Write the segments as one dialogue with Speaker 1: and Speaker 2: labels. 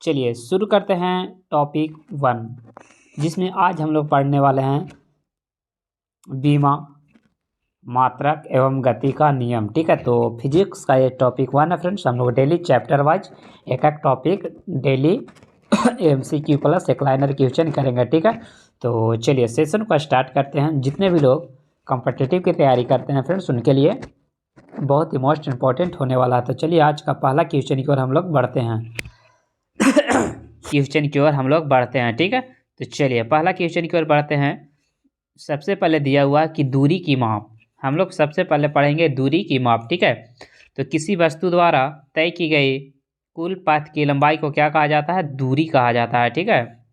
Speaker 1: चलिए शुरू करते हैं टॉपिक 1, जिसमें आज हम लोग पढ़ने वाले हैं बीमा, मात्रक एवं गति का नियम। ठीक है, तो फिजिक्स का ये टॉपिक 1 है फ्रेंड्स। हम लोग डेली चैप्टर वाइज एक एक टॉपिक डेली MCQ प्लस एक लाइनर क्वेश्चन करेंगे। ठीक है, तो चलिए सेशन को स्टार्ट करते हैं। जितने भी लोग कॉम्पिटिटिव की तैयारी करते हैं फ्रेंड्स, उनके लिए बहुत ही मोस्ट इम्पॉर्टेंट होने वाला है। तो चलिए आज का पहला क्वेश्चन की ओर हम लोग बढ़ते हैं। ठीक है, तो चलिए पहला क्वेश्चन की ओर बढ़ते हैं। सबसे पहले दिया हुआ कि दूरी की माप, हम लोग सबसे पहले पढ़ेंगे दूरी की माप। ठीक है, तो किसी वस्तु द्वारा तय की गई कुल पथ की लंबाई को क्या कहा जाता है? दूरी कहा जाता है। ठीक है,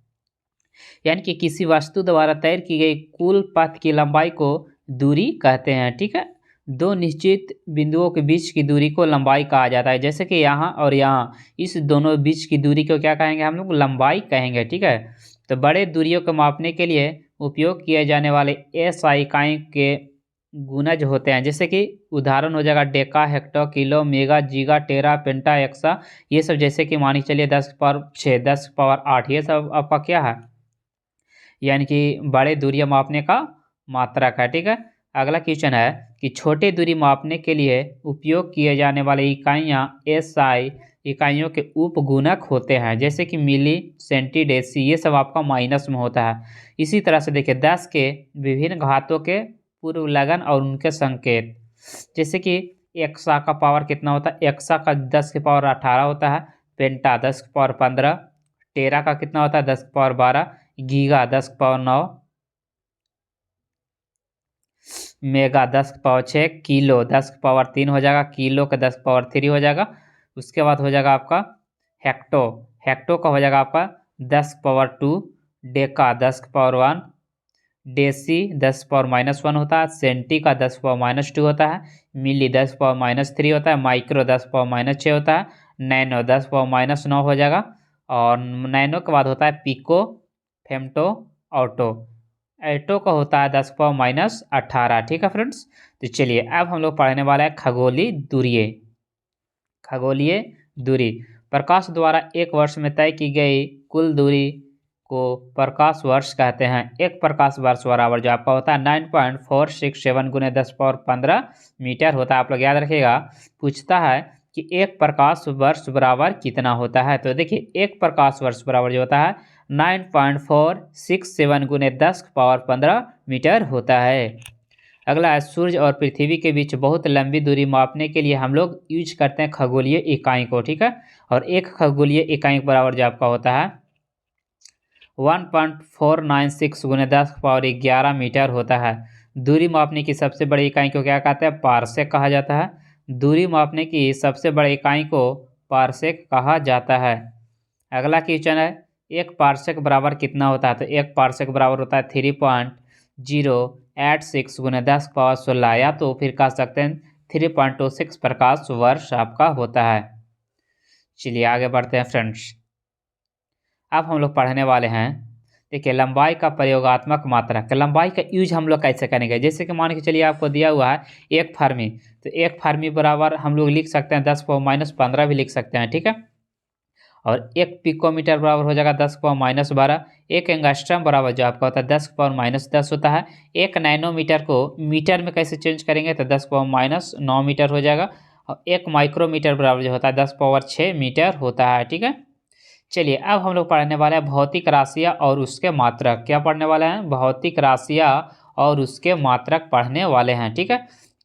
Speaker 1: यानी कि किसी वस्तु द्वारा तय की गई कुल पथ की लंबाई को दूरी कहते हैं। ठीक है, दो निश्चित बिंदुओं के बीच की दूरी को लंबाई कहा जाता है, जैसे कि यहाँ और यहाँ, इस दोनों बीच की दूरी को क्या कहेंगे? हम लोग लंबाई कहेंगे। ठीक है, तो बड़े दूरियों को मापने के लिए उपयोग किए जाने वाले SI इकाई के गुणज होते हैं, जैसे कि उदाहरण हो जाएगा डेका, हेक्टर, किलो, मेगा, जीगा, टेरा, पेंटा, एक्सा, ये सब। जैसे कि मान के चलिए 10⁶, 10⁸, ये सब आपका क्या है? यानी कि बड़े दूरियां मापने का मात्रक है। ठीक है, अगला क्वेश्चन है कि छोटे दूरी मापने के लिए उपयोग किए जाने वाले इकाइयाँ SI इकाइयों के उपगुणक होते हैं, जैसे कि मिली, सेंटी, डेसी, ये सब आपका माइनस में होता है। इसी तरह से देखिए 10 के विभिन्न घातों के पूर्व लगन और उनके संकेत, जैसे कि एक्सा का पावर कितना होता है? एक्सा का 10 के पावर 18 होता है, पेंटा 10 के पावर 15, टेरा का कितना होता है? 10 के पावर 12, गीगा 10 के पावर 9, मेगा 10 के पावर 6, किलो 10 के पावर 3 हो जाएगा, किलो का 10 के पावर 3 हो जाएगा। उसके बाद हो जाएगा आपका हेक्टो, हेक्टो का हो जाएगा आपका 10 के पावर 2, डेका 10 के पावर 1, डेसी 10 पावर -1 होता है, सेंटी का 10 पावर -2 होता है, मिली 10 पावर -3 होता है, माइक्रो 10 पावर -6 होता है, नैनो 10 पावर -9 हो जाएगा। और नैनो के बाद होता है पिको, फेमटो, ऑटो। एटो का होता है 10 पावर -18। ठीक है फ्रेंड्स, तो चलिए अब हम लोग पढ़ने वाला है खगोलीय दूरी। खगोलीय दूरी प्रकाश द्वारा एक वर्ष में तय की गई कुल दूरी को प्रकाश वर्ष कहते हैं। एक प्रकाश वर्ष बराबर जो आपका होता है 9.467 × 10⁻15 मीटर होता है। आप लोग याद रखिएगा, पूछता है कि एक प्रकाश वर्ष बराबर कितना होता है। तो देखिए एक प्रकाश वर्ष बराबर जो होता है 9.467 × 10⁻15 मीटर होता है। अगला है सूर्य और पृथ्वी के बीच बहुत लंबी दूरी मापने के लिए हम लोग यूज करते हैं खगोलीय इकाई को। ठीक है, और एक खगोलीय इकाई बराबर जो आपका होता है 1.496 × 10⁻11 मीटर होता है। दूरी मापने की सबसे बड़ी इकाई को क्या कहते हैं? पारसेक कहा जाता है। दूरी मापने की सबसे बड़ी इकाई को पारसेक कहा जाता है। अगला क्वेश्चन है एक पारसेक बराबर कितना होता है? तो एक पारसेक बराबर होता है 3.086 × 10⁻16, या तो फिर कह सकते हैं 3.26 प्रकाश वर्ष आपका होता है। चलिए आगे बढ़ते हैं फ्रेंड्स। अब हम लोग पढ़ने वाले हैं, देखिए लंबाई का प्रयोगात्मक मात्रक। लंबाई का यूज हम लोग कैसे करेंगे? जैसे कि मान के चलिए आपको दिया हुआ है एक फर्मी, तो एक फर्मी बराबर हम लोग लिख सकते हैं 10 पावर -15 भी लिख सकते हैं। ठीक है, और एक पिकोमीटर बराबर हो जाएगा 10 पावर -12, एक एंगस्ट्रम बराबर जो आपका होता है 10 पावर -10 होता है। एक नैनोमीटर को मीटर में कैसे चेंज करेंगे? तो 10 पावर -9 मीटर हो जाएगा। और एक माइक्रोमीटर बराबर जो होता है 10 पावर 6 मीटर होता है। ठीक है, चलिए अब हम लोग पढ़ने वाले हैं भौतिक राशियाँ और उसके मात्रक। क्या पढ़ने वाले हैं? भौतिक राशियाँ और उसके मात्रक पढ़ने वाले हैं। ठीक है,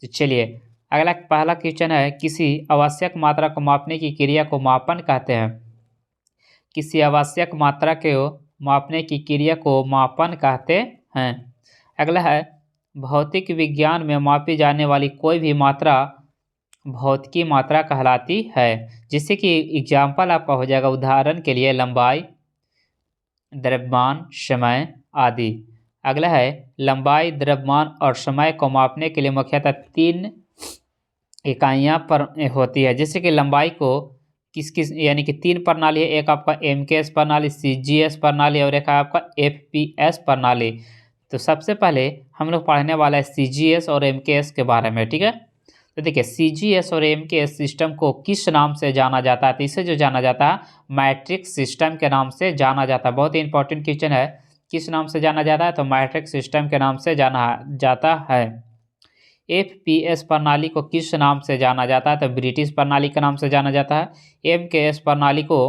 Speaker 1: तो चलिए अगला पहला क्वेश्चन है किसी आवश्यक मात्रा को मापने की क्रिया को मापन कहते हैं। किसी आवश्यक मात्रा को मापने की क्रिया को मापन कहते हैं। अगला है भौतिक विज्ञान में मापी जाने वाली कोई भी मात्रा भौतिकी मात्रा कहलाती है। जैसे कि एग्जाम्पल आपका हो जाएगा, उदाहरण के लिए लंबाई, द्रव्यमान, समय आदि। अगला है लंबाई, द्रव्यमान और समय को मापने के लिए मुख्यतः 3 इकाइयाँ पर होती है। जैसे कि लंबाई को किस यानी कि 3 प्रणाली है, एक आपका MKS प्रणाली, CGS प्रणाली और एक है आपका FPS प्रणाली। तो सबसे पहले हम लोग पढ़ने वाला है CGS और MKS के बारे में। ठीक है, तो देखिए CGS और MKS सिस्टम को किस नाम से जाना जाता है, तो इसे जो जाना जाता है मैट्रिक्स सिस्टम के नाम से जाना जाता है। बहुत ही इंपॉर्टेंट क्वेश्चन है, किस नाम से जाना जाता है, तो मैट्रिक्स सिस्टम के नाम से जाना जाता है। FPS प्रणाली को किस नाम से जाना जाता है, तो ब्रिटिश प्रणाली के नाम से जाना जाता है। MKS प्रणाली को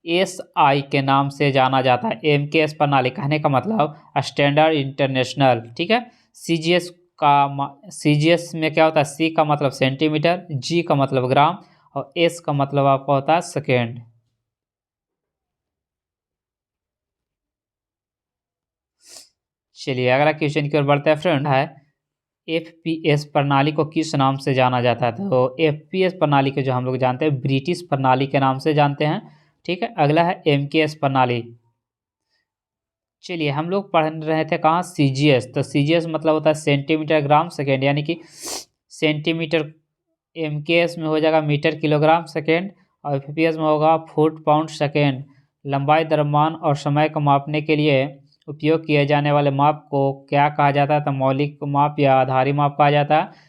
Speaker 1: SI के नाम से जाना जाता है। MKS प्रणाली कहने का मतलब स्टैंडर्ड इंटरनेशनल, ठीक है। CGS CGS में क्या होता है, C का मतलब सेंटीमीटर, G का मतलब ग्राम और S का मतलब आपका होता है सेकेंड। चलिए अगला क्वेश्चन की ओर बढ़ते हैं फ्रेंड, है FPS प्रणाली को किस नाम से जाना जाता है, तो FPS प्रणाली के जो हम लोग जानते हैं ब्रिटिश प्रणाली के नाम से जानते हैं, ठीक है। अगला है MKS प्रणाली। चलिए हम लोग पढ़ रहे थे कहाँ, CGS, तो CGS मतलब होता है सेंटीमीटर ग्राम सेकेंड, यानी कि सेंटीमीटर। MKS में हो जाएगा मीटर किलोग्राम सेकेंड और FPS में होगा फुट पाउंड सेकेंड। लंबाई, द्रव्यमान और समय को मापने के लिए उपयोग किए जाने वाले माप को क्या कहा जाता है, तो मौलिक माप या आधारी माप कहा जाता है।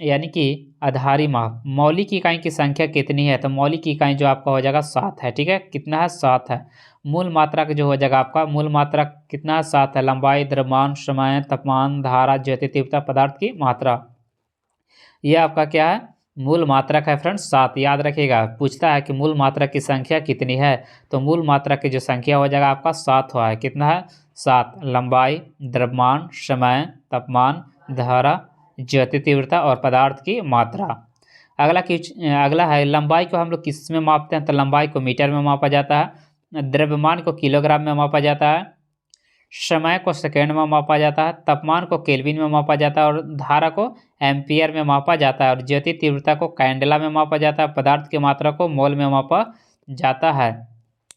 Speaker 1: यानी कि आधारी माप। मौलिक इकाई की संख्या कितनी है, तो मौलिक इकाई जो आपका हो जाएगा 7 है, ठीक है। कितना है, 7 है। मूल मात्रा का जो हो जाएगा आपका मूल मात्रा कितना है, 7 है। लंबाई, द्रव्यमान, समय, तापमान, धारा, ज्योति तीव्रता, पदार्थ की मात्रा, ये आपका क्या है, मूल मात्रक है फ्रेंड्स 7। याद रखिएगा, पूछता है कि मूल मात्रा की संख्या कितनी है, तो मूल मात्रा की जो संख्या हो जाएगा आपका 7 हुआ है। कितना है, 7। लंबाई, द्रव्यमान, समय, तापमान, धारा, ज्योति तीव्रता और पदार्थ की मात्रा। अगला है लंबाई को हम लोग किस में मापते हैं, तो लंबाई को मीटर में मापा जाता है। द्रव्यमान को किलोग्राम में मापा जाता है। समय को सेकेंड में मापा जाता है। तापमान को केल्विन में मापा जाता है और धारा को एम्पियर में मापा जाता है। और ज्योति तीव्रता को कैंडेला में मापा जाता है। पदार्थ की मात्रा को मोल में मापा जाता है।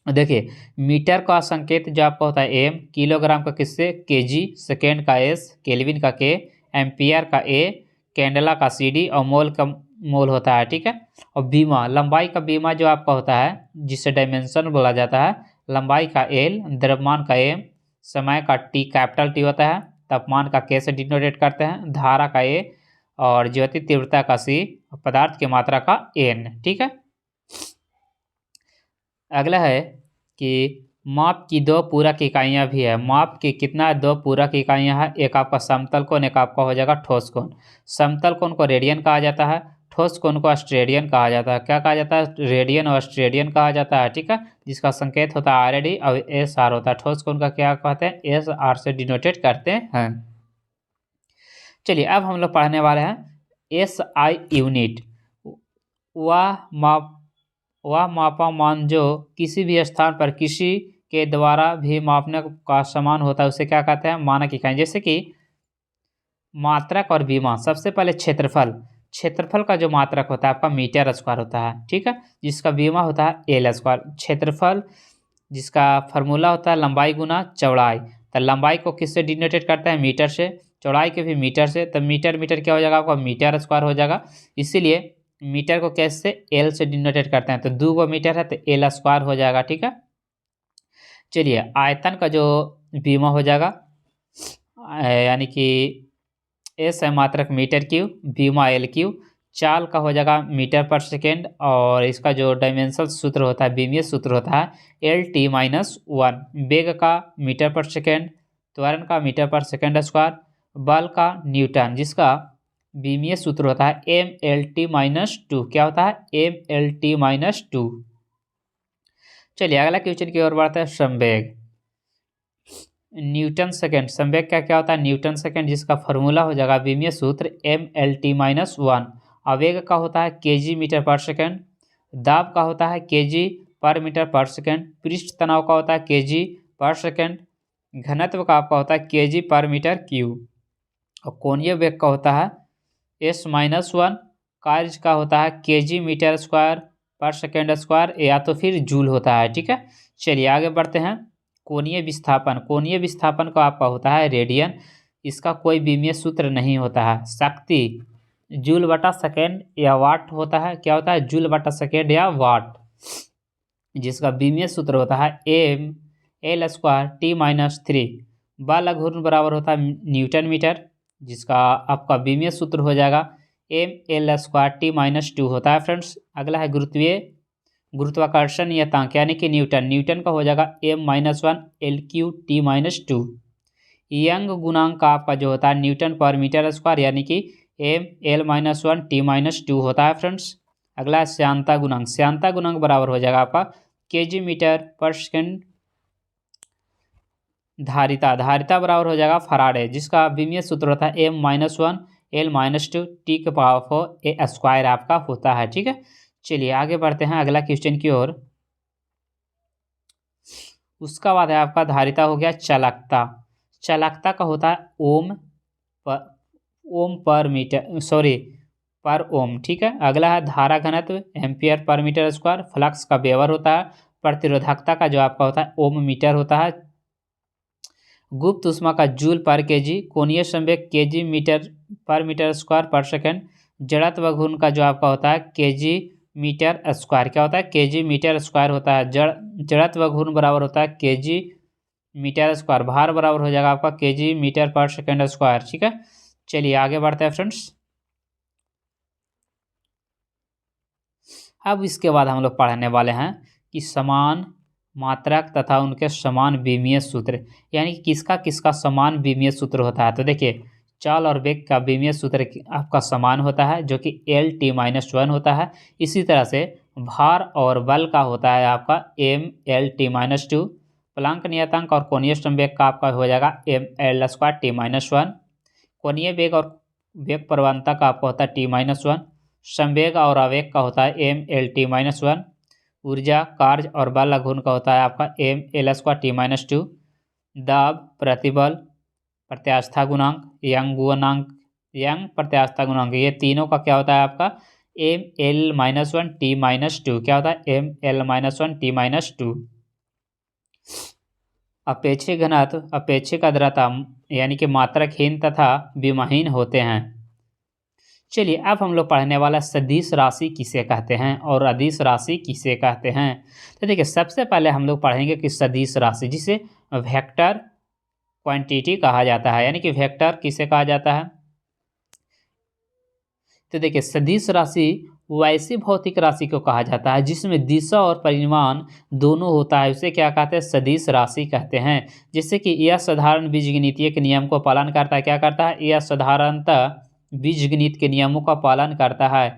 Speaker 1: देखिए मीटर का संकेत जो आपका होता है एम, किलोग्राम का किससे केजी, सेकेंड का एस, केल्विन का के, एम्पियर का ए, कैंडेला का सीडी और मोल का मोल होता है, ठीक है। और बीमा, लंबाई का बीमा जो आपका होता है जिसे डायमेंशन बोला जाता है। लंबाई का एल, द्रव्यमान का एम, समय का टी, कैपिटल टी होता है। तापमान का के से डिनोटेट करते हैं। धारा का ए और ज्योति तीव्रता का सी, पदार्थ की मात्रा का एन, ठीक है। अगला है कि माप की 2 पूरक इकाइयाँ भी है। माप की कितना 2 पूरक इकाइयाँ हैं, एक आपका समतल कोण, एक आपका हो जाएगा ठोस कोण। समतल कोण को रेडियन कहा जाता है, ठोस कोण को ऑस्ट्रेलियन कहा जाता है। क्या कहा जाता है, रेडियन और ऑस्ट्रेलियन कहा जाता है, ठीक है। जिसका संकेत होता है RAD और SR होता है। ठोस कोण का क्या कहते हैं, SR से डिनोटेट करते हैं। चलिए अब हम लोग पढ़ने वाले हैं SI यूनिट। वह मापा मान जो किसी भी स्थान पर किसी के द्वारा भी मापने का समान होता है उसे क्या कहते हैं, मानक इकाई। जैसे कि मात्रक और विमा। सबसे पहले क्षेत्रफल। क्षेत्रफल का जो मात्रक होता है आपका मीटर स्क्वायर होता है, ठीक है। जिसका विमा होता है एल स्क्वायर। क्षेत्रफल जिसका फार्मूला होता है लंबाई गुना चौड़ाई। तो लंबाई को किससे डिनोटेट करते हैं, मीटर से। चौड़ाई के भी मीटर से। तो मीटर मीटर क्या हो जाएगा आपका, मीटर स्क्वायर हो जाएगा। इसीलिए मीटर को कैसे, एल से डिनोटेट करते हैं। तो 2 मीटर है तो एल स्क्वायर हो जाएगा, ठीक है। चलिए आयतन का जो बीमा हो जाएगा यानी कि एस है मात्रक मीटर क्यूब, बीमा एल क्यूब। चाल का हो जाएगा मीटर पर सेकेंड और इसका जो डायमेंशन सूत्र होता है, बीमीय सूत्र होता है LT-1। वेग का मीटर पर सेकेंड, त्वरण का मीटर पर सेकेंड स्क्वायर, बल का न्यूटन जिसका बीमीय सूत्र होता है MLT-2। क्या होता है, MLT-2। चलिए अगला क्वेश्चन की ओर बढ़ते हैं, संवेग। Newton second. संवेग का क्या होता है, न्यूटन सेकेंड जिसका फार्मूला हो जाएगा बीमीय सूत्र MLT-1। आवेग का होता है केजी मीटर पर सेकेंड। दाब का होता है केजी पर मीटर पर सेकेंड। पृष्ठ तनाव का होता है केजी पर सेकेंड। घनत्व का आपका होता है केजी पर मीटर क्यूब। और कोणीय वेग का होता है S-1। कार्य का होता है केजी मीटर स्क्वायर पर सेकेंड स्क्वायर या तो फिर जूल होता है, ठीक है। चलिए आगे बढ़ते हैं। कोणीय विस्थापन। कोणीय विस्थापन का आपका होता है रेडियन। इसका कोई बीमीय सूत्र नहीं होता है। शक्ति जूल बटा सेकेंड या वाट होता है। क्या होता है, जूल बटा सेकेंड या वाट जिसका बीमीय सूत्र होता है ML²T-3। बल घूर्ण बराबर होता है न्यूटन मीटर जिसका आपका बीमीय सूत्र हो जाएगा M L square T minus two होता है फ्रेंड्स। अगला है गुरुत्वाकर्षण नियतांक यानी कि न्यूटन का हो जाएगा M minus one L cube T minus two. Young गुणांक का आपका जो होता है न्यूटन पर मीटर स्क्वायर यानी कि M L minus one T minus two होता है फ्रेंड्स। अगला है श्यानता गुणांक बराबर हो जाएगा आपका केजी मीटर पर सेकेंड। धारिता बराबर हो जाएगा फराडे, जिसका विमीय सूत्र होता है M minus one L minus two T के पावर फोर ए स्क्वायर आपका होता है। ठीक है, चलिए आगे बढ़ते हैं अगला क्वेश्चन की ओर। उसका बाद है आपका धारिता हो गया चालकता का होता है पर ओम। ठीक है, अगला है धारा घनत्व ampere per metre square. Flux का वेबर होता है। प्रतिरोधकता का जो आपका होता है ओम मीटर होता है। गुप्त ऊष्मा का जूल पर केजी। कोणीय संवेग केजी मीटर पर मीटर स्क्वायर पर सेकेंड। जड़त्व घूर्ण का जो आपका होता है केजी मीटर स्क्वायर क्या होता है केजी मीटर स्क्वायर होता है। जड़त्व घूर्ण बराबर होता है केजी मीटर स्क्वायर। भार बराबर हो जाएगा आपका केजी मीटर पर सेकेंड स्क्वायर। ठीक है, चलिए आगे बढ़ते हैं फ्रेंड्स। अब इसके बाद हम लोग पढ़ने वाले हैं कि समान मात्रक तथा उनके समान विमीय सूत्र, यानी कि किसका किसका समान विमीय सूत्र होता है। तो देखिए चाल और वेग का विमीय सूत्र आपका समान होता है जो कि एल टी माइनस वन होता है। इसी तरह से भार और बल का होता है आपका M L T minus two. Planck नियतांक और कोणीय संवेग का आपका हो जाएगा M L square T minus one. कोणीय वेग और वेग प्रवणता का आपका होता है टी माइनस वन। संवेग और आवेग का होता है M L T minus one. ऊर्जा कार्य और बल घूर्ण का होता है आपका M L square T minus two. दाब प्रतिबल प्रत्यास्था गुणांक यंग प्रत्यास्था गुणांक ये तीनों का क्या होता है आपका M L minus one T minus two. क्या होता है M L minus one T minus two. अपेक्षिक घनत्व अपेक्षिक आर्द्रता यानी कि मात्रकहीन तथा विमाहीन होते हैं। चलिए अब हम लोग पढ़ने वाला सदिश राशि किसे कहते हैं और अदिश राशि किसे कहते हैं। तो देखिए सबसे पहले हम लोग पढ़ेंगे कि सदिश राशि जिसे वेक्टर क्वांटिटी कहा जाता है, यानी कि वेक्टर किसे कहा जाता है। तो देखिए सदिश राशि वैसी भौतिक राशि को कहा जाता है जिसमें दिशा और परिमाण दोनों होता है, उसे क्या कहते हैं सदिश राशि कहते हैं। जैसे कि यह साधारण बीजगणितीय के नियम को पालन करता है। क्या करता है यह साधारणतः बीजगणित के नियमों का पालन करता है।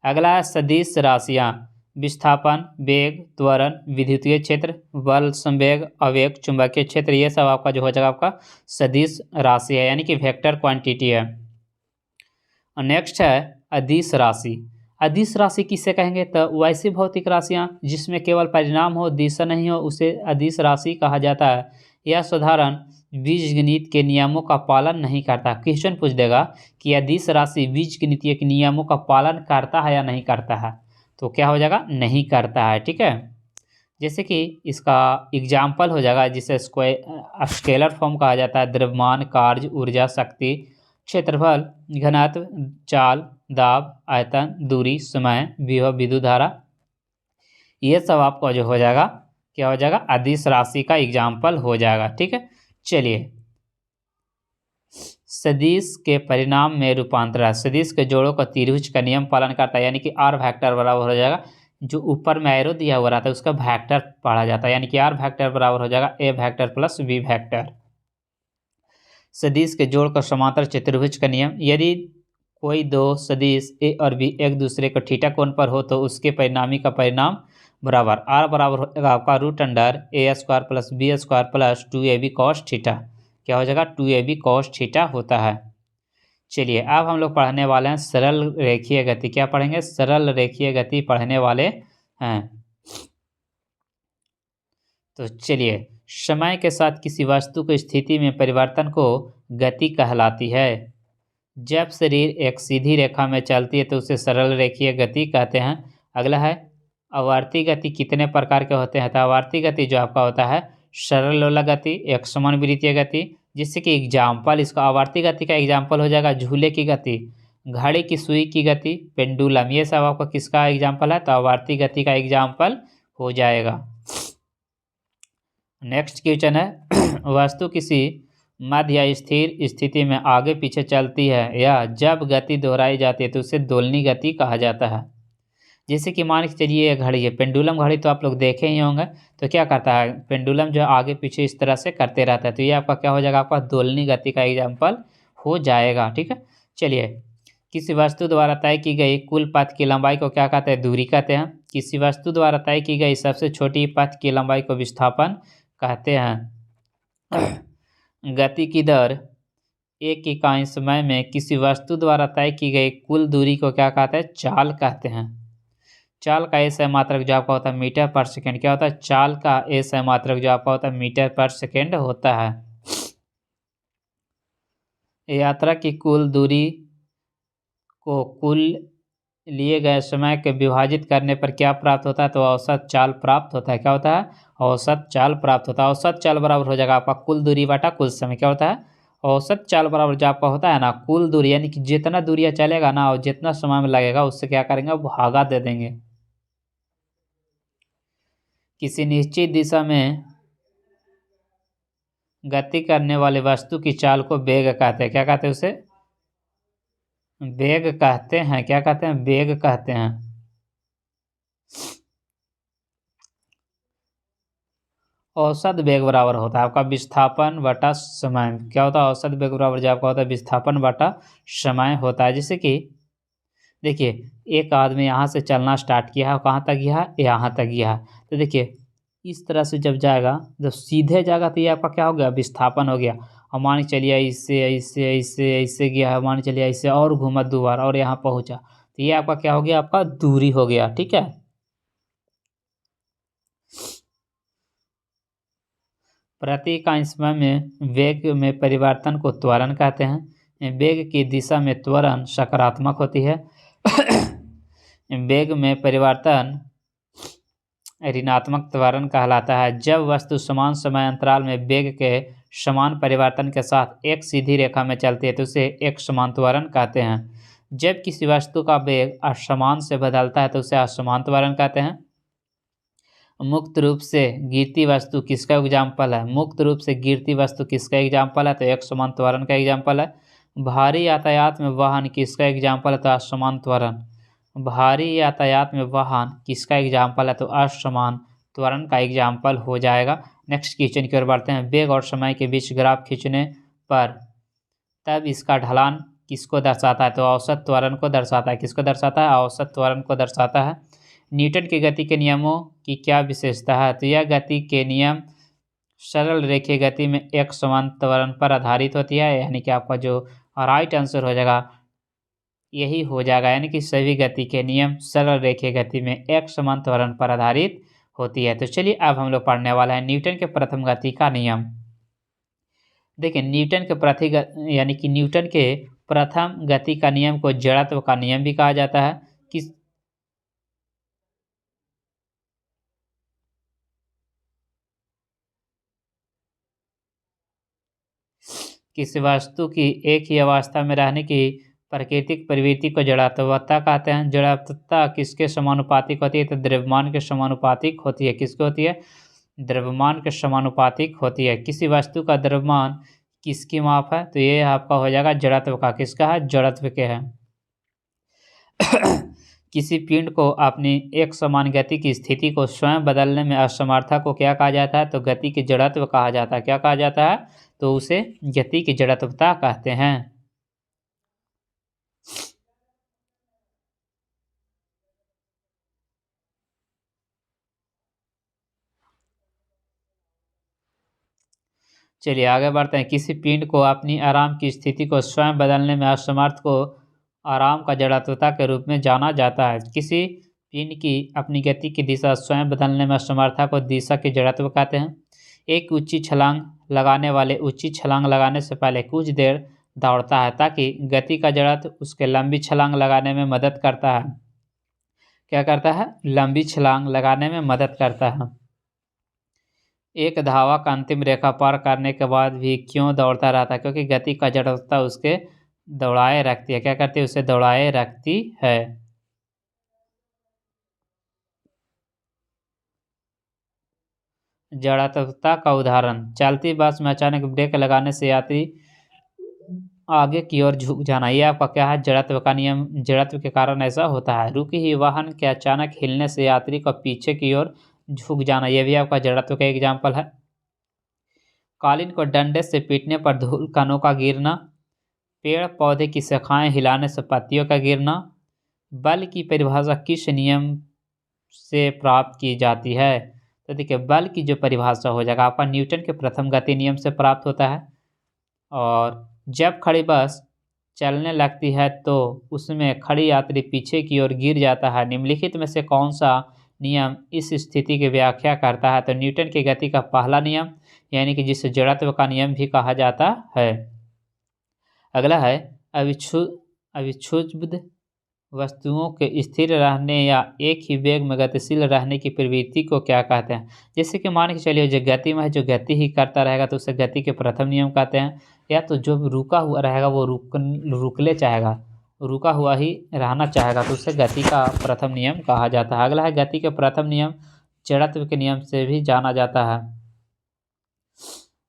Speaker 1: अगला है सदिश राशियाँ विस्थापन वेग त्वरण विद्युतीय क्षेत्र बल संवेग आवेग चुंबकीय क्षेत्र, ये सब आपका जो हो जाएगा आपका सदिश राशि है, यानी कि वेक्टर क्वांटिटी है। और नेक्स्ट है अदिश राशि। अदिश राशि किसे कहेंगे तो वैसी भौतिक राशियाँ जिसमें केवल परिणाम हो दिशा नहीं हो उसे अदिश राशि कहा जाता है। यह साधारण बीजगणित के नियमों का पालन नहीं करता। क्वेश्चन पूछ देगा कि अदिश राशि बीजगणितीय के नियमों का पालन करता है या नहीं करता है, तो क्या हो जाएगा नहीं करता है। ठीक है, जैसे कि इसका एग्जाम्पल हो जाएगा जिसे स्केलर फॉर्म कहा जाता है। द्रव्यमान कार्य ऊर्जा शक्ति क्षेत्रफल घनत्व चाल दाब आयतन दूरी समय विभव विद्युत धारा, ये सब आपका जो हो जाएगा क्या हो जाएगा अदिश राशि का एग्जाम्पल हो जाएगा। ठीक है, चलिए सदिश के परिणाम में रूपांतरण सदिश के जोड़ों का त्रिभुज का नियम पालन करता है, यानी कि आर वेक्टर बराबर हो जाएगा जो ऊपर में एरो दिया हुआ रहता है उसका वेक्टर पढ़ा जाता है, यानी कि आर वेक्टर बराबर हो जाएगा ए वेक्टर प्लस बी वेक्टर। सदिश के जोड़ का समांतर चतुर्भुज का नियम, यदि कोई दो सदिश ए और बी एक दूसरे को थीटा कोण पर हो तो उसके परिणामी का परिणाम बराबर आर बराबर होगा आपका root under A square plus B square plus two A B cos theta. क्या हो जाएगा two A B cos theta होता है। चलिए अब हम लोग पढ़ने वाले हैं सरल रेखीय गति। क्या पढ़ेंगे सरल रेखीय गति पढ़ने वाले हैं। तो चलिए समय के साथ किसी वस्तु की स्थिति में परिवर्तन को गति कहलाती है। जब शरीर एक सीधी रेखा में चलती है तो उसे सरल रेखीय गति कहते हैं। अगला है आवर्ती गति कितने प्रकार के होते हैं। तो आवर्ती गति जो आपका होता है सरल लोला गति एक समान वृत्तीय गति, जिससे कि एग्जाम्पल इसका आवर्ती गति का एग्जाम्पल हो जाएगा झूले की गति घड़ी की सुई की गति पेंडुलम, ये सब आपका किसका एग्जाम्पल है तो आवर्ती गति का एग्जाम्पल हो जाएगा। नेक्स्ट क्वेश्चन है वस्तु किसी मध्य या स्थिर स्थिति में आगे पीछे चलती है या जब गति दोहराई जाती है तो उसे दोलनी गति कहा जाता है। जैसे कि मान के चलिए ये घड़ी है, पेंडुलम घड़ी तो आप लोग देखे ही होंगे। तो क्या करता है, पेंडुलम जो है आगे पीछे इस तरह से करते रहता है, तो ये आपका क्या हो जाएगा, आपका दोलनी गति का एग्जाम्पल हो जाएगा। ठीक है, चलिए। किसी वस्तु द्वारा तय की गई कुल पथ की लंबाई को क्या कहते हैं, दूरी कहते हैं। किसी वस्तु द्वारा तय की गई सबसे छोटी पथ की लंबाई को विस्थापन कहते हैं। गति की दर एक इकाई समय में किसी वस्तु द्वारा तय की गई कुल दूरी को क्या कहते हैं, चाल कहते हैं। चाल का एसआई मात्रक जो आपका होता है मीटर पर सेकेंड, क्या होता है, चाल का एसआई मात्रक जो आपका होता है मीटर पर सेकेंड होता है। यात्रा की कुल दूरी को कुल लिए गए समय के विभाजित करने पर क्या प्राप्त होता है, तो औसत चाल प्राप्त होता है। क्या होता है, औसत चाल प्राप्त होता है। औसत चाल बराबर हो जाएगा आपका कुल दूरी बटा कुल समय। क्या होता है, औसत चाल बराबर जो आपका होता है ना, कुल दूरी, यानी कि जितना दूरिया चलेगा ना और जितना समय में लगेगा उससे क्या करेंगे, भागा दे देंगे। किसी निश्चित दिशा में गति करने वाली वस्तु की चाल को वेग कहते हैं। क्या कहते हैं उसे, वेग कहते हैं। क्या कहते हैं, वेग कहते हैं। औसत वेग बराबर होता है आपका विस्थापन बटा समय। क्या होता है, औसत वेग बराबर जो आपका होता है विस्थापन बटा समय होता है। जैसे कि देखिए, एक आदमी यहाँ से चलना स्टार्ट किया है, कहाँ तक गया, यहाँ तक गया। तो देखिए इस तरह से जब जाएगा, जब सीधे जाएगा तो ये आपका क्या हो गया, विस्थापन हो गया। और मान के चलिए इससे ऐसे ऐसे ऐसे गया है, मान के चलिए ऐसे और घूमा दोबारा और यहाँ पहुँचा, तो ये आपका क्या हो गया, आपका दूरी हो गया। ठीक है, प्रति इकाई समय में वेग में परिवर्तन को त्वरण कहते हैं। वेग की दिशा में त्वरण सकारात्मक होती है। वेग में परिवर्तन ऋणात्मक त्वरण कहलाता है। जब वस्तु समान समय अंतराल में वेग के समान परिवर्तन के साथ एक सीधी रेखा में चलती है तो उसे एक समान त्वरण कहते हैं। जब किसी वस्तु का वेग असमान से बदलता है तो उसे असमान त्वरण कहते हैं। मुक्त रूप से गिरती वस्तु किसका एग्जाम्पल है, मुक्त रूप से गिरती वस्तु किसका एग्जाम्पल है, तो एक समान त्वरण का एग्जाम्पल है। भारी यातायात में वाहन किसका एग्जाम्पल है, तो असमान त्वरण। भारी यातायात में वाहन किसका एग्जाम्पल है, तो असमान त्वरण का एग्जाम्पल हो जाएगा। नेक्स्ट क्वेश्चन की ओर बढ़ते हैं। वेग और समय के बीच ग्राफ खींचने पर तब इसका ढलान किसको दर्शाता है, तो औसत त्वरण को दर्शाता है। किसको दर्शाता है, औसत त्वरण को दर्शाता है। न्यूटन की गति के नियमों की क्या विशेषता है, तो यह गति के नियम सरल रेखीय गति में एक समान त्वरण पर आधारित होती है। यानी कि आपका जो राइट आंसर हो जाएगा यही हो जाएगा, यानी कि सभी गति के नियम सरल रेखीय गति में एक समान त्वरण पर आधारित होती है। तो चलिए अब हम लोग पढ़ने वाला है न्यूटन के प्रथम गति का नियम। देखिए न्यूटन के यानी कि न्यूटन के प्रथम गति का नियम को जड़त्व का नियम भी कहा जाता है। किसी वस्तु की एक ही अवस्था में रहने की प्राकृतिक प्रवृत्ति को जड़त्वता कहते हैं। जड़त्वता किसके समानुपातिक होती है, तो द्रव्यमान के समानुपातिक होती है। किसकी होती है, द्रव्यमान के समानुपातिक होती है। किसी वस्तु का द्रव्यमान किसकी माप है, तो ये आपका हो जाएगा जड़त्व का। किसका है, जड़त्व के है। किसी पिंड को अपनी एक समान गति की स्थिति को स्वयं बदलने में असमर्थता को क्या कहा जाता है, तो गति की जड़त्व कहा जाता है। क्या कहा जाता है, तो उसे गति की जड़त्वता कहते हैं। चलिए आगे बढ़ते हैं। किसी पिंड को अपनी आराम की स्थिति को स्वयं बदलने में असमर्थ को आराम का जड़त्वता के रूप में जाना जाता है। किसी पिंड की अपनी गति की दिशा स्वयं बदलने में असमर्थता को दिशा की जड़त्व कहते हैं। एक ऊंची छलांग लगाने वाले ऊंची छलांग लगाने से पहले कुछ देर दौड़ता है ताकि गति का जड़त्व उसके लंबी छलांग लगाने में मदद करता है। क्या करता है, लंबी छलांग लगाने में मदद करता है। एक धावक अंतिम रेखा पार करने के बाद भी क्यों दौड़ता रहता है, क्योंकि गति का जड़त्वता उसके दौड़ाए रखती है। क्या करती है, उसे दौड़ाए रखती है। जड़त्वता का उदाहरण, चलती बस में अचानक ब्रेक लगाने से यात्री आगे की ओर झुक जाना, ये आपका क्या है, जड़त्व का नियम। जड़त्व के कारण ऐसा होता है। रुकी हुई वाहन के अचानक हिलने से यात्री को पीछे की ओर झुक जाना, यह भी आपका जड़त्व का एग्जाम्पल है। कालीन को डंडे से पीटने पर धूल कणों का गिरना, पेड़ पौधे की शाखाएं हिलाने से पत्तियों का गिरना। बल की परिभाषा किस नियम से प्राप्त की जाती है? तो देखिए, बल की जो परिभाषा हो जाएगा आपका न्यूटन के प्रथम गति नियम से प्राप्त होता है। और जब खड़ी बस चलने लगती है तो उसमें खड़ी यात्री पीछे की ओर गिर जाता है। निम्नलिखित में से कौन सा नियम इस स्थिति की व्याख्या करता है? तो न्यूटन की गति का पहला नियम, यानी कि जिसे जड़त्व का नियम भी कहा जाता है। अगला है अविक्षुब्ध वस्तुओं के स्थिर रहने या एक ही वेग में गतिशील रहने की प्रवृत्ति को क्या कहते हैं? जैसे कि मान के चलिए जो गति में है, जो गति ही करता रहेगा तो उसे गति के प्रथम नियम कहते हैं। या तो जो रुका हुआ रहेगा वो रुकले चाहेगा, रुका हुआ ही रहना चाहेगा तो उसे गति का प्रथम नियम कहा जाता है। अगला है गति के प्रथम नियम जड़त्व के नियम से भी जाना जाता है।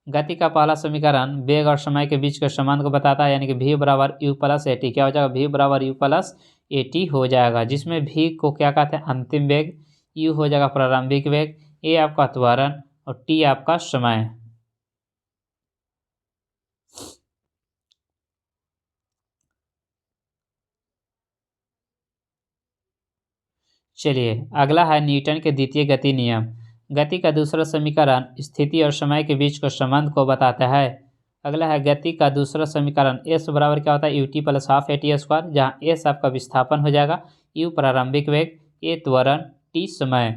Speaker 1: गति का पहला समीकरण वेग और समय के बीच के संबंध को बताता है, यानी कि v बराबर यू प्लस ए टी। क्या हो जाएगा? v बराबर यू प्लस ए टी हो जाएगा, जिसमें v को क्या कहते हैं? अंतिम वेग, u हो जाएगा प्रारंभिक वेग, a आपका त्वरण और t आपका समय। चलिए अगला है न्यूटन के द्वितीय गति नियम। गति का दूसरा समीकरण स्थिति और समय के बीच के संबंध को बताता है। अगला है गति का दूसरा समीकरण s बराबर क्या होता है? U T plus half A T square, जहाँ s आपका विस्थापन हो जाएगा, u प्रारंभिक वेग, a त्वरण, t समय।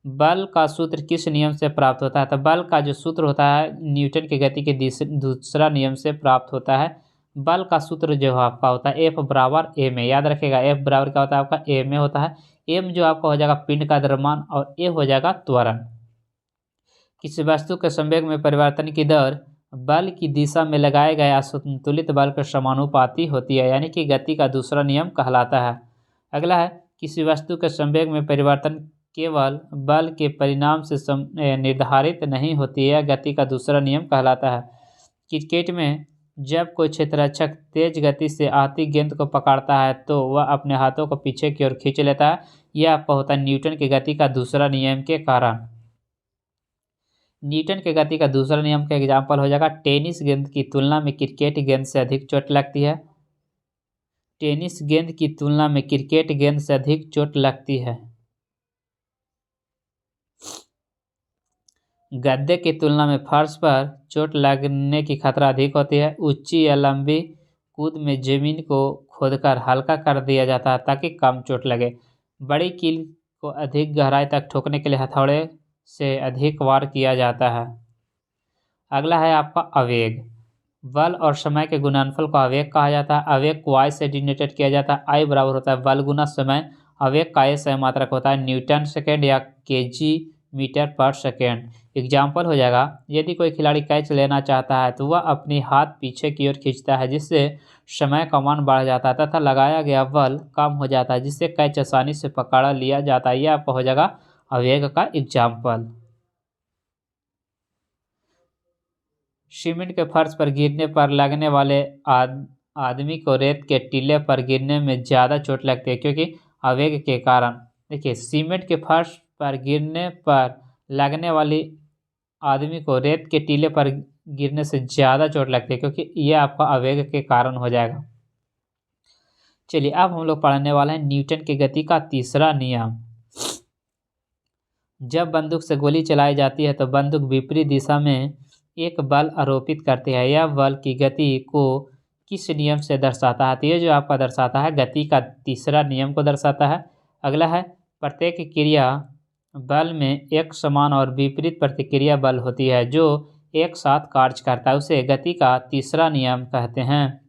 Speaker 1: बल का सूत्र किस नियम से प्राप्त होता है? तो बल का जो सूत्र होता है न्यूटन की गति के दूसरा नियम से प्राप्त होता है। बल का सूत्र जो आपका होता है F बराबर ए में, याद रखेगा F बराबर क्या होता है आपका? ए में होता है। एम जो आपका हो जाएगा पिंड का द्रव्यमान और ए हो जाएगा त्वरण। किसी वस्तु के संवेग में परिवर्तन की दर बल की दिशा में लगाए गए असंतुलित बल के समानुपाती होती है, यानी कि गति का दूसरा नियम कहलाता है। अगला है किसी वस्तु के संवेग में परिवर्तन केवल बल के परिणाम से निर्धारित नहीं होती है, गति का दूसरा नियम कहलाता है। क्रिकेट में जब कोई क्षेत्ररक्षक तेज गति से आती गेंद को पकड़ता है तो वह अपने हाथों को पीछे की ओर खींच लेता है, यह आपका होता है न्यूटन की गति का दूसरा नियम के कारण। न्यूटन के गति का दूसरा नियम का एग्जाम्पल हो जाएगा टेनिस गेंद की तुलना में क्रिकेट गेंद से अधिक चोट लगती है। टेनिस गेंद की तुलना में क्रिकेट गेंद से अधिक चोट लगती है। गद्दे की तुलना में फर्श पर चोट लगने की खतरा अधिक होती है। ऊंची या लंबी कूद में जमीन को खोदकर हल्का कर दिया जाता है ताकि कम चोट लगे। बड़ी कील को अधिक गहराई तक ठोकने के लिए हथौड़े से अधिक वार किया जाता है। अगला है आपका आवेग। बल और समय के गुणनफल को आवेग कहा जाता है। आवेग को आई से डिनोटेड किया जाता है। आई बराबर होता है बल गुना समय। आवेग का सह मात्रक होता है न्यूटन सेकेंड या केजी मीटर पर सेकेंड। एग्जाम्पल हो जाएगा यदि कोई खिलाड़ी कैच लेना चाहता है तो वह अपनी हाथ पीछे की ओर खींचता है, जिससे समय का मान बढ़ जाता है तथा लगाया गया बल कम हो जाता है, जिससे कैच आसानी से पकड़ा लिया जाता है। यह आपका हो जाएगा आवेग का एग्जाम्पल। सीमेंट के फर्श पर गिरने पर लगने वाले आदमी को रेत के टीले पर गिरने में ज़्यादा चोट लगती है, क्योंकि आवेग के कारण। देखिए, सीमेंट के फर्श पर गिरने पर लगने वाली आदमी को रेत के टीले पर गिरने से ज़्यादा चोट लगती है, क्योंकि यह आपका आवेग के कारण हो जाएगा। चलिए अब हम लोग पढ़ने वाले हैं न्यूटन की गति का तीसरा नियम। जब बंदूक से गोली चलाई जाती है तो बंदूक विपरीत दिशा में एक बल आरोपित करती है। यह बल की गति को किस नियम से दर्शाता है? तो ये जो आपका दर्शाता है गति का तीसरा नियम को दर्शाता है। अगला है प्रत्येक क्रिया बल में एक समान और विपरीत प्रतिक्रिया बल होती है जो एक साथ कार्य करता है, उसे गति का तीसरा नियम कहते हैं।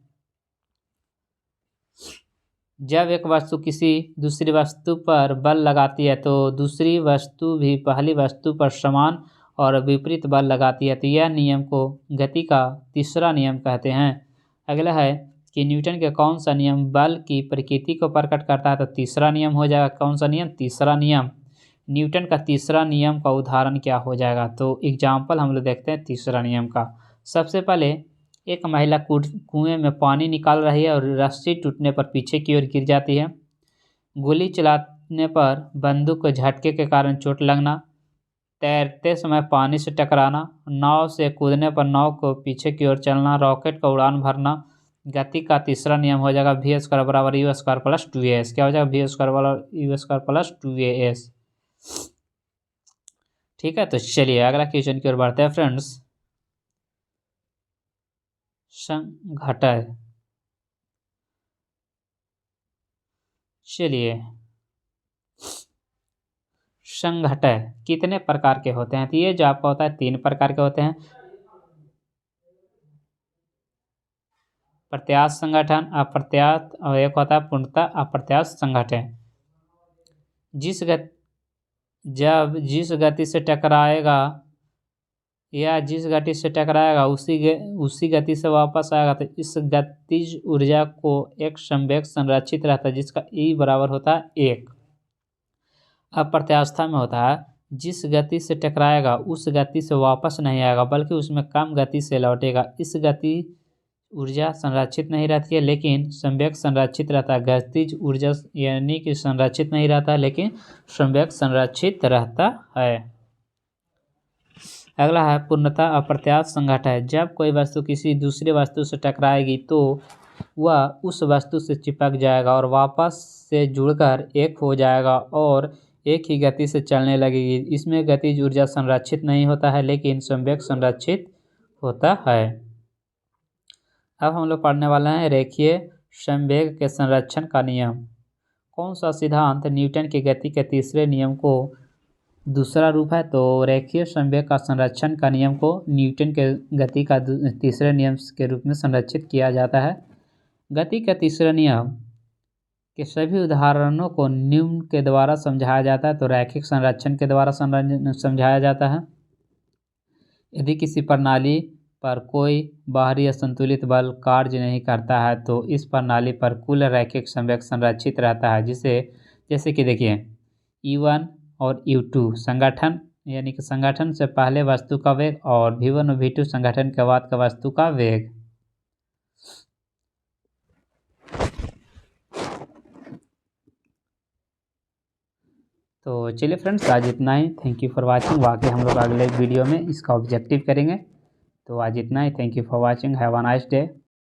Speaker 1: जब एक वस्तु किसी दूसरी वस्तु पर बल लगाती है तो दूसरी वस्तु भी पहली वस्तु पर समान और विपरीत बल लगाती है, तो यह नियम को गति का तीसरा नियम कहते हैं। अगला है कि न्यूटन के कौन सा नियम बल की प्रकृति को प्रकट करता है? तो तीसरा नियम हो जाएगा कौन सा नियम? तीसरा नियम। न्यूटन का तीसरा नियम का उदाहरण क्या हो जाएगा? तो एग्जाम्पल हम लोग देखते हैं तीसरा नियम का। सबसे पहले एक महिला कुएं में पानी निकाल रही है और रस्सी टूटने पर पीछे की ओर गिर जाती है। गोली चलाने पर बंदूक को झटके के कारण चोट लगना, तैरते समय पानी से टकराना, नाव से कूदने पर नाव को पीछे की ओर चलना, रॉकेट का उड़ान भरना। गति का तीसरा नियम हो जाएगा v² बराबर u² प्लस 2as। क्या हो जाएगा? v² बराबर u² प्लस 2as। ठीक है, तो चलिए अगला क्वेश्चन की ओर बढ़ते हैं फ्रेंड्स। संघटय। चलिए, संघटय कितने प्रकार के होते हैं? तो ये जो आपका होता है 3 प्रकार के होते हैं। प्रत्यास्थ संगठन, अप्रत्यास्थ, और एक होता है पूर्णतः अप्रत्यास्थ संगठन। जिस गति से टकराएगा या जिस गति से टकराएगा उसी गति से वापस आएगा, तो इस गतिज ऊर्जा को एक संवेग संरक्षित रहता है जिसका E बराबर होता है 1। अप्रत्यास्था में होता है जिस गति से टकराएगा उस गति से वापस नहीं आएगा बल्कि उसमें कम गति से लौटेगा। इस गति ऊर्जा संरक्षित नहीं रहती है लेकिन संवेग संरक्षित रहता है। गतिज ऊर्जा यानी कि संरक्षित नहीं रहता है लेकिन संवेग संरक्षित रहता है। अगला है पूर्णतः अप्रत्यास्थ संघटन। जब कोई वस्तु किसी दूसरी वस्तु से टकराएगी तो वह उस वस्तु से चिपक जाएगा और वापस से जुड़कर एक हो जाएगा और एक ही गति से चलने लगेगी। इसमें गतिज ऊर्जा संरक्षित नहीं होता है लेकिन संवेग संरक्षित होता है। अब हम लोग पढ़ने वाले हैं रेखीय संवेग के संरक्षण का नियम। कौन सा सिद्धांत न्यूटन की गति के तीसरे नियम को दूसरा रूप है? तो रेखीय संवेग का संरक्षण का नियम को न्यूटन के गति का तीसरे नियम के रूप में संरक्षित किया जाता है। गति का तीसरा नियम के सभी उदाहरणों को निम्न के द्वारा समझाया जाता है। तो रैखिक संरक्षण के द्वारा समझाया जाता है। यदि किसी प्रणाली पर कोई बाहरी असंतुलित बल कार्य नहीं करता है तो इस प्रणाली पर कुल रैखिक संवेग संरक्षित रहता है, जैसे कि देखिए E1 और U2 संगठन यानी कि संगठन से पहले वस्तु का वेग और V1 और V2 संगठन के बाद का वस्तु का वेग। तो चलिए फ्रेंड्स, आज इतना ही। Thank you for watching. बाकी हम लोग अगले वीडियो में इसका ऑब्जेक्टिव करेंगे। तो आज इतना ही। Thank you for watching. Have a nice day.